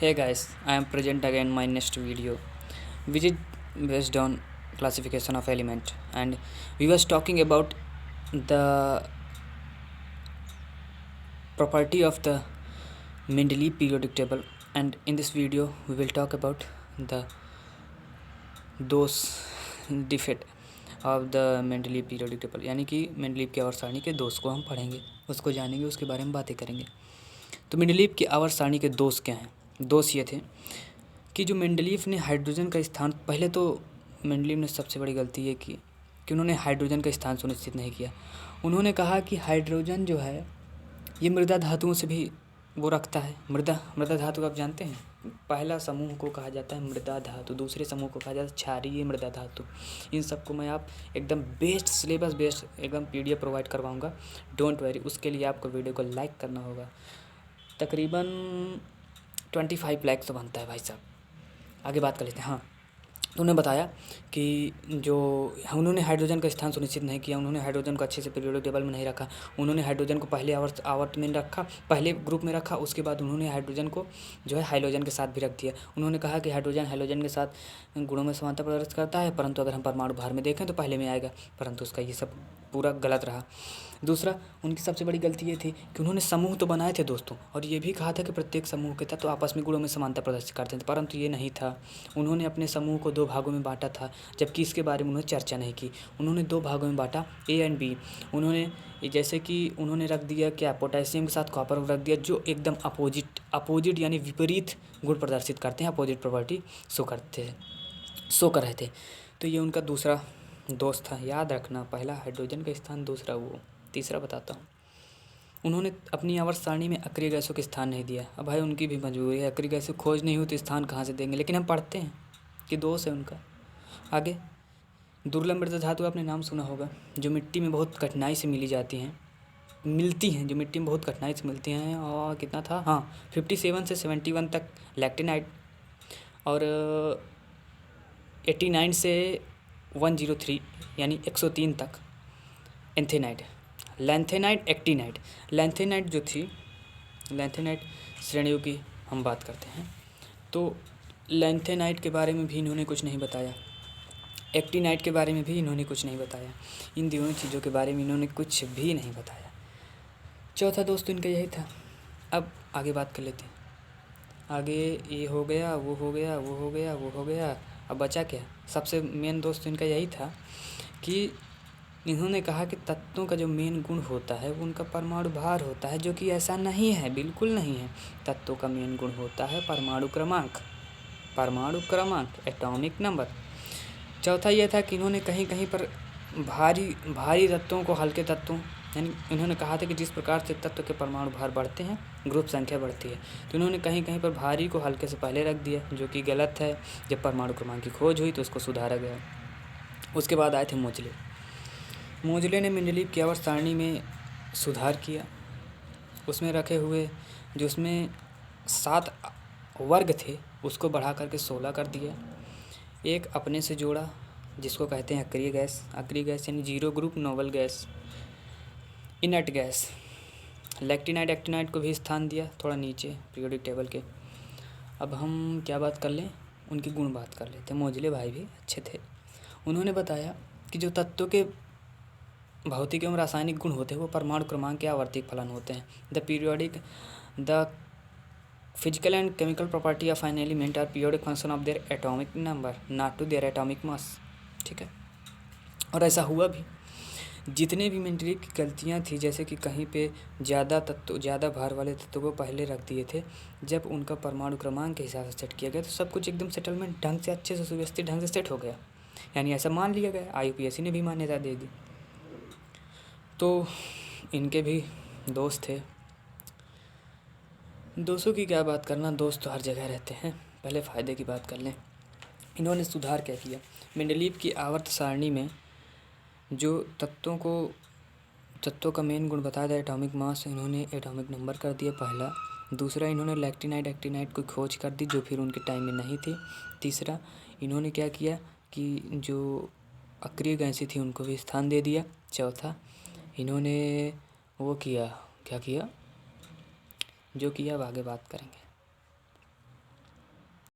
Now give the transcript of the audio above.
Hey guys, I am present again my next video, which is based on classification of element, and we was talking about the property of the Mendeleev periodic table, and in this video we will talk about the those defect of the Mendeleev periodic table, यानी कि Mendeleev की आवर्त सारणी के दोष को हम पढ़ेंगे, उसको जानेंगे, उसके बारे में बातें करेंगे। तो मेंडलीव की आवर्त सारणी के दोष क्या हैं? दोष ये थे कि जो मेंडलीव ने हाइड्रोजन का स्थान, पहले तो मेंडलीव ने सबसे बड़ी गलती ये की कि उन्होंने हाइड्रोजन का स्थान सुनिश्चित नहीं किया। उन्होंने कहा कि हाइड्रोजन जो है ये मृदा धातुओं से भी वो रखता है। मृदा धातु आप जानते हैं, पहला समूह को कहा जाता है मृदा धातु, दूसरे समूह को कहा जाता है क्षारीय मृदा धातु। इन सबको मैं आप एकदम बेस्ट सिलेबस बेस्ड एकदम PDF प्रोवाइड करवाऊँगा, डोंट वरी। उसके लिए आपको वीडियो को लाइक करना होगा। तकरीबन 25 लाख तो बनता है भाई साहब। आगे बात कर लेते हैं। हाँ, तो उन्होंने बताया कि जो उन्होंने हाइड्रोजन का स्थान सुनिश्चित नहीं किया, उन्होंने हाइड्रोजन को अच्छे से पीरियोडिक टेबल में नहीं रखा। उन्होंने हाइड्रोजन को पहले आवर्त में रखा, पहले ग्रुप में रखा, उसके बाद उन्होंने हाइड्रोजन को जो है हाइड्रोजन के साथ भी रख दिया। उन्होंने कहा कि हाइड्रोजन के साथ गुणों में समानता प्रदर्शित करता है, परंतु अगर हम परमाणु भार में देखें तो पहले में आएगा, परंतु उसका ये सब पूरा गलत रहा। दूसरा, उनकी सबसे बड़ी गलती ये थी कि उन्होंने समूह तो बनाए थे दोस्तों, और ये भी कहा था कि प्रत्येक समूह के तत्व आपस में गुणों में समानता प्रदर्शित करते थे, परंतु ये नहीं था। उन्होंने अपने समूह को 2 भागों में बांटा था, जबकि इसके बारे में उन्होंने चर्चा नहीं की। उन्होंने 2 भागों में बांटा, A एंड B। उन्होंने जैसे कि उन्होंने रख दिया क्या, पोटेशियम के साथ कॉपर रख दिया, जो एकदम अपोजिट यानी विपरीत गुण प्रदर्शित करते हैं, अपोजिट प्रॉपर्टी शो कर रहे थे। तो ये उनका दूसरा दोष था। याद रखना, पहला हाइड्रोजन का स्थान, दूसरा वो। तीसरा बताता हूँ, उन्होंने अपनी आवर्त सारणी में अक्रिय गैसों के स्थान नहीं दिया। अब भाई उनकी भी मजबूरी है, अक्रिय गैसों खोज नहीं हो तो स्थान कहाँ से देंगे, लेकिन हम पढ़ते हैं कि दोष है उनका। आगे, दुर्लभ मृदा धातु आपने नाम सुना होगा, जो मिट्टी में बहुत कठिनाई से मिलती हैं, जो मिट्टी में बहुत कठिनाई से मिलती हैं। और कितना था, हाँ, 57 से 71 तक लैक्टिनाइट, और 89 से 103 यानी 103 तक एंथेनाइट, लैंथेनाइट, एक्टिनाइट। लैंथेनाइट जो थी, लैंथेनाइट श्रेणियों की हम बात करते हैं, तो लैंथेनाइट के बारे में भी इन्होंने कुछ नहीं बताया, एक्टिनाइट के बारे में भी इन्होंने कुछ नहीं बताया, इन दोनों चीज़ों के बारे में इन्होंने कुछ भी नहीं बताया। चौथा दोस्त इनका यही था। अब आगे बात कर लेते हैं। आगे ये हो गया, वो हो गया, वो हो गया, वो हो गया, अब बचा क्या? सबसे मेन दोस्त इनका यही था कि इन्होंने कहा कि तत्वों का जो मेन गुण होता है वो उनका परमाणु भार होता है, जो कि ऐसा नहीं है, बिल्कुल नहीं है। तत्वों का मेन गुण होता है परमाणु क्रमांक, एटॉमिक नंबर। चौथा यह था कि इन्होंने कहीं कहीं पर भारी तत्वों को हल्के तत्वों, यानी इन्होंने कहा था कि जिस प्रकार से तत्व के परमाणु भार बढ़ते हैं, ग्रुप संख्या बढ़ती है, तो इन्होंने कहीं कहीं पर भारी को हल्के से पहले रख दिया, जो कि गलत है। जब परमाणु क्रमांक की खोज हुई तो उसको सुधारा गया। उसके बाद आए थे मोजले ने मेंडलीव की आवर्त सारणी में सुधार किया। उसमें रखे हुए जो उसमें 7 वर्ग थे उसको बढ़ा करके 16 कर दिया। एक अपने से जोड़ा, जिसको कहते हैं अक्रिय गैस यानी 0 group noble gas, inert gas. लैक्टिनाइट, एक्टिनाइट को भी स्थान दिया थोड़ा नीचे पीरियोडिक टेबल के। अब हम क्या बात कर लें, उनकी गुण बात कर लेते हैं। मोजले भाई भी अच्छे थे। उन्होंने बताया कि जो तत्वों के भौतिक एवं रासायनिक गुण होते हैं वो परमाणु क्रमांक के आवर्तिक फलन होते हैं। The physical and chemical property of an element are periodic function of their atomic number, not to their atomic mass. ठीक है, और ऐसा हुआ भी। जितने भी मेंडलीव की गलतियाँ थी, जैसे कि कहीं पे ज़्यादा भार वाले तत्वों को पहले रख दिए थे, जब उनका परमाणु क्रमांक के हिसाब से सेट किया गया तो सब कुछ एकदम सेटलमेंट ढंग से, अच्छे से सुव्यवस्थित ढंग से सेट हो गया, यानी ऐसा मान लिया गया। IUPAC ने भी मान्यता दे दी। तो इनके भी दोस्त थे। दोस्तों की क्या बात करना, दोस्त तो हर जगह रहते हैं। पहले फ़ायदे की बात कर लें। इन्होंने सुधार क्या किया, मेंडलीव की आवर्त सारणी में जो तत्वों का मेन गुण बताया था एटॉमिक मास, इन्होंने एटॉमिक नंबर कर दिया पहला। दूसरा, इन्होंने लैक्टिनाइट, एक्टिनाइट को खोज कर दी, जो फिर उनके टाइम में नहीं थी। तीसरा, इन्होंने क्या किया कि जो अक्रिय गैसें थी उनको भी स्थान दे दिया। चौथा, इन्होंने वो किया, क्या किया, जो किया अब आगे बात करेंगे।